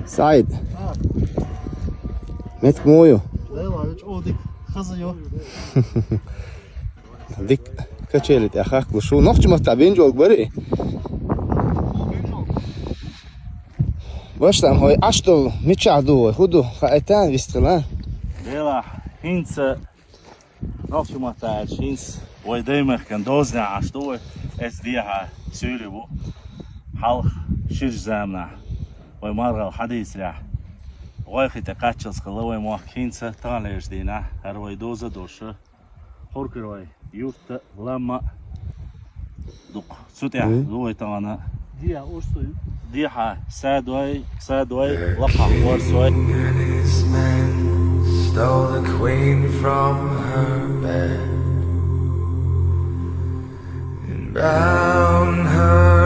Said. Met moju. Odik kazıyor. Dik kaçelit akaklı şu nokçu mahta bence ol bari. Başlam hoy açtıl miçadu hudu kaitan vistilan. Dela hinse nokçu mahtaç hins oy demek kan dozna açtı es diha söyle bu. Halk şirzamna. Oy margal hadis ya. Oy khita kaçız kılı oy muhkinse tanlej dina her oy doza doşu. Horkroy yurtta lama duk sutya oy tana. Dia ursuyu. Dia sadway laqa warsoy. Stole the queen from her bed and bound her